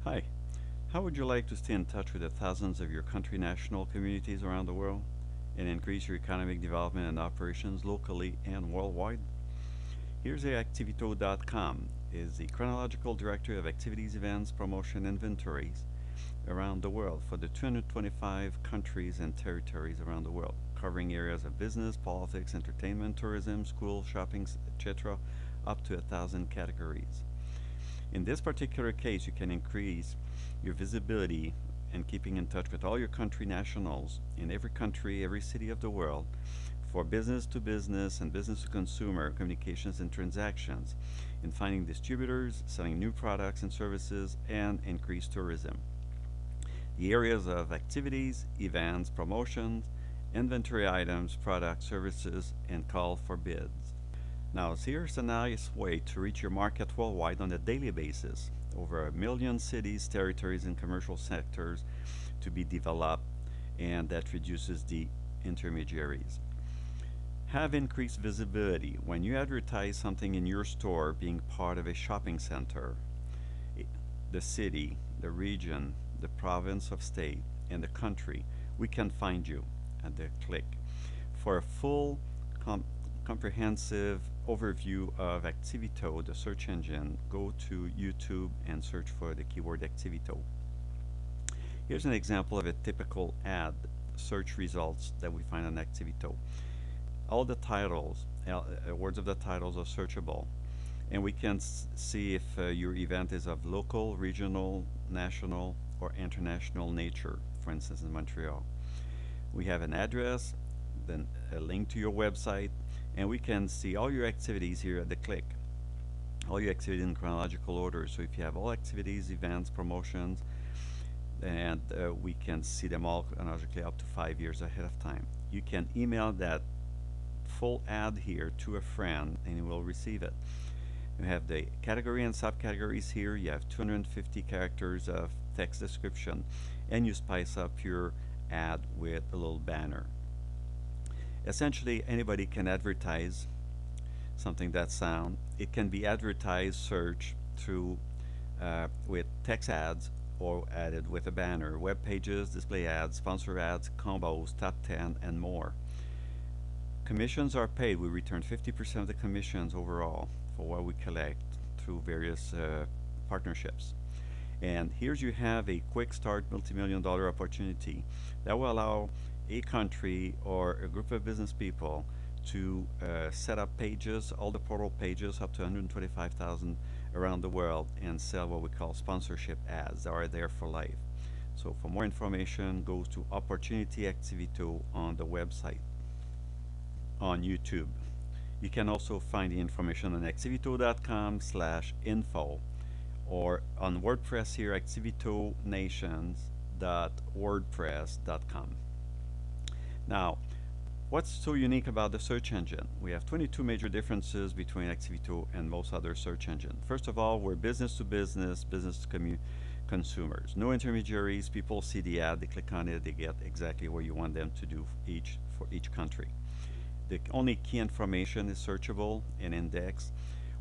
Hi, how would you like to stay in touch with the thousands of your country national communities around the world and increase your economic development and operations locally and worldwide? Here's a Activito.com is the chronological directory of activities, events, promotion, inventories around the world for the 225 countries and territories around the world, covering areas of business, politics, entertainment, tourism, school, shopping, etc., up to 1,000 categories. In this particular case, you can increase your visibility and keeping in touch with all your country nationals in every country, every city of the world for business to business and business to consumer communications and transactions, in finding distributors, selling new products and services, and increase tourism. The areas of activities, events, promotions, inventory items, products, services, and call for bids. Now, here's a nice way to reach your market worldwide on a daily basis. Over 1 million cities, territories, and commercial sectors to be developed, and that reduces the intermediaries. Have increased visibility. When you advertise something in your store being part of a shopping center, the city, the region, the province of state, and the country, we can find you at the click. For a full comprehensive overview of Activito, the search engine, go to YouTube and search for the keyword Activito. Here's an example of a typical ad search results that we find on Activito. All the titles, words of the titles are searchable, and we can see if your event is of local, regional, national, or international nature, for instance in Montreal. We have an address, then a link to your website, and we can see all your activities here at the click. All your activities in chronological order. So if you have all activities, events, promotions, and we can see them all chronologically up to 5 years ahead of time. You can email that full ad here to a friend and you will receive it. You have the category and subcategories here. You have 250 characters of text description, and you spice up your ad with a little banner. Essentially, anybody can advertise something that sound. It can be advertised, search through with text ads or added with a banner, web pages, display ads, sponsor ads, combos, top 10, and more. Commissions are paid. We return 50% of the commissions overall for what we collect through various partnerships. And here's you have a quick start multi-million-dollar opportunity that will allow a country or a group of business people to set up pages, all the portal pages up to 125,000 around the world, and sell what we call sponsorship ads that are there for life. So for more information, go to Opportunity Activito on the website on YouTube. You can also find the information on activito.com/info or on WordPress here, activitonations.wordpress.com. Now, what's so unique about the search engine? We have 22 major differences between Activito and most other search engines. First of all, we're business to business, business to consumers. No intermediaries. People see the ad, they click on it, they get exactly what you want them to do for each country. The only key information is searchable and indexed.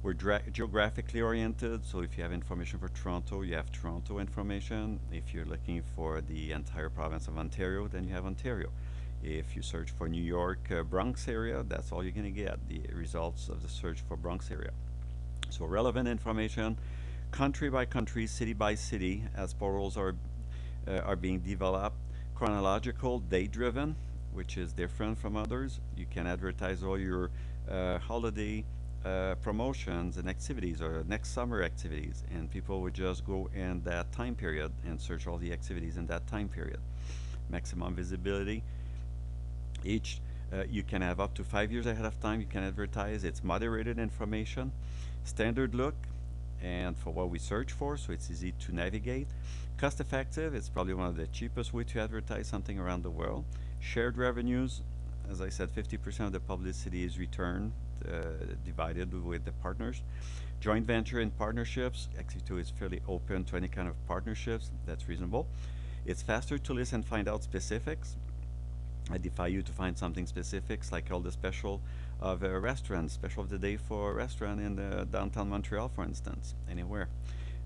We're geographically oriented, so if you have information for Toronto, you have Toronto information. If you're looking for the entire province of Ontario, then you have Ontario. If you search for New York, Bronx area, that's all you're going to get, the results of the search for Bronx area. So relevant information, country by country, city by city, as portals are being developed. Chronological, date-driven, which is different from others. You can advertise all your holiday promotions and activities or next summer activities, and people would just go in that time period and search all the activities in that time period. Maximum visibility. You can have up to 5 years ahead of time. You can advertise. It's moderated information. Standard look, and for what we search for, so it's easy to navigate. Cost effective. It's probably one of the cheapest way to advertise something around the world. Shared revenues. As I said, 50% of the publicity is returned, divided with the partners. Joint venture and partnerships. Activito is fairly open to any kind of partnerships. That's reasonable. It's faster to list and find out specifics. I defy you to find something specifics like all the special of a restaurant, special of the day for a restaurant in downtown Montreal, for instance, anywhere.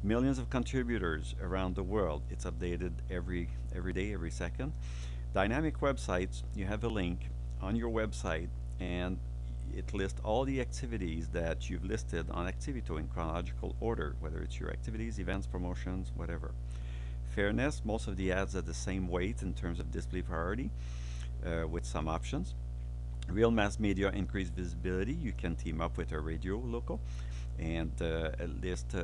Millions of contributors around the world. It's updated every day, every second. Dynamic websites, you have a link on your website and it lists all the activities that you've listed on Activito in chronological order, whether it's your activities, events, promotions, whatever. Fairness, most of the ads are the same weight in terms of display priority with some options. Real mass media increase visibility. You can team up with a radio local and list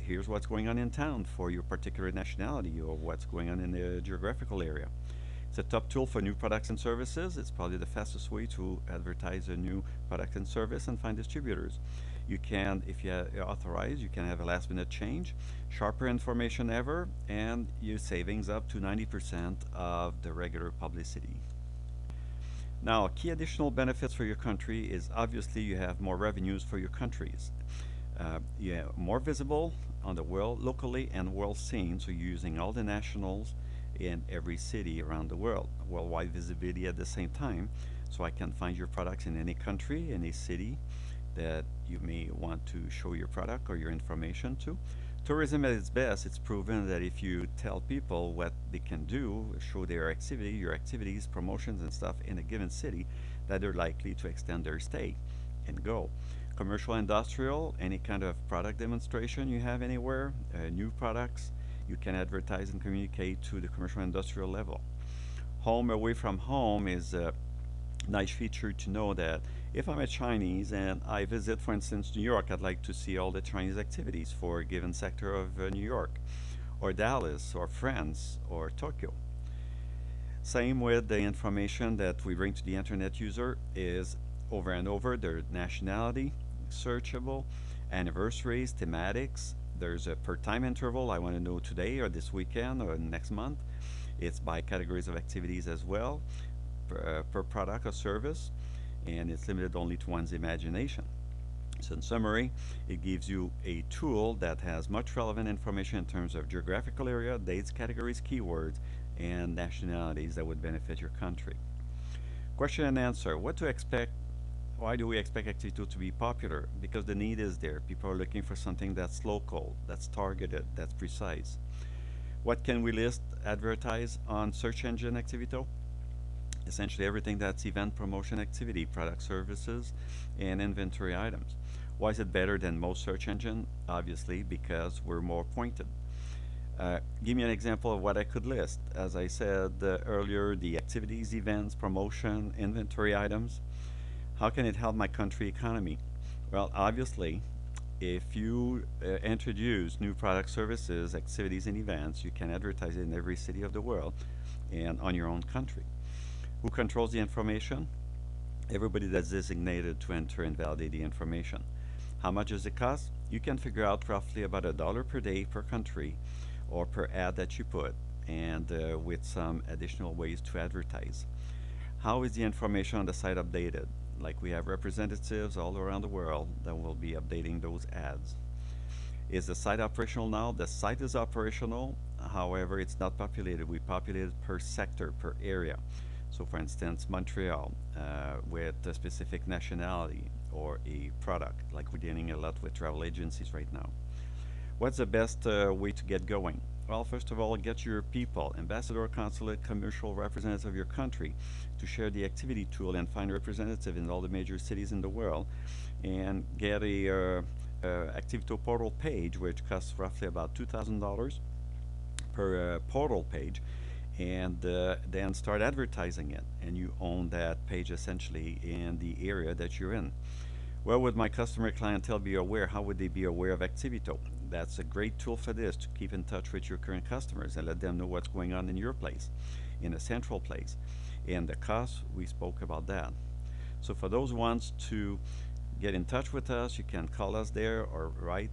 here's what's going on in town for your particular nationality or what's going on in the geographical area. It's a top tool for new products and services. It's probably the fastest way to advertise a new product and service and find distributors. You can, if you authorize, you can have a last minute change, sharper information ever, and your savings up to 90% of the regular publicity. Now, key additional benefits for your country is obviously you have more revenues for your countries. You have more visible on the world, locally and world scene, so you're using all the nationals in every city around the world. Worldwide visibility at the same time, so I can find your products in any country, any city that you may want to show your product or your information to. Tourism at its best, it's proven that if you tell people what they can do, show their activity, your activities, promotions and stuff in a given city, that they're likely to extend their stay and go. Commercial, industrial, any kind of product demonstration you have anywhere, new products, you can advertise and communicate to the commercial industrial level. Home away from home is a nice feature to know that if I'm a Chinese and I visit, for instance, New York, I'd like to see all the Chinese activities for a given sector of New York, or Dallas, or France, or Tokyo. Same with the information that we bring to the internet user is over and over their nationality, searchable, anniversaries, thematics. There's a per time interval. I want to know today or this weekend or next month. It's by categories of activities as well, per product or service, and it's limited only to one's imagination. So in summary, it gives you a tool that has much relevant information in terms of geographical area, dates, categories, keywords, and nationalities that would benefit your country. Question and answer. What to expect? Why do we expect Activito to be popular? Because the need is there. People are looking for something that's local, that's targeted, that's precise. What can we list, advertise on search engine Activito? Essentially everything that's event promotion activity, product services, and inventory items. Why is it better than most search engine? Obviously because we're more pointed. Give me an example of what I could list. As I said earlier, the activities, events, promotion, inventory items. How can it help my country economy? Well, obviously, if you introduce new product services, activities, and events, you can advertise it in every city of the world and on your own country. Who controls the information? Everybody that's designated to enter and validate the information. How much does it cost? You can figure out roughly about $1 per day per country or per ad that you put, and with some additional ways to advertise. How is the information on the site updated? Like we have representatives all around the world that will be updating those ads. Is the site operational now? The site is operational, however, it's not populated. We populate it per sector, per area. So for instance, Montreal with a specific nationality or a product, like we're dealing a lot with travel agencies right now. What's the best way to get going? Well, first of all, get your people, ambassador, consulate, commercial representative of your country, to share the activity tool and find representative in all the major cities in the world, and get a Activito portal page, which costs roughly about $2,000 per portal page, and then start advertising it, and you own that page essentially in the area that you're in. Where would my customer clientele be aware? How would they be aware of Activito? That's a great tool for this, to keep in touch with your current customers and let them know what's going on in your place, in a central place. And the cost, we spoke about that. So for those ones to get in touch with us, you can call us there or write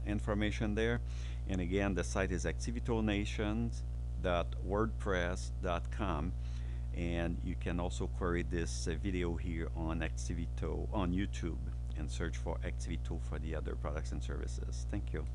information there. And again, the site is activitonations.wordpress.com. And you can also query this video here on Activito on YouTube and search for Activito for the other products and services. Thank you.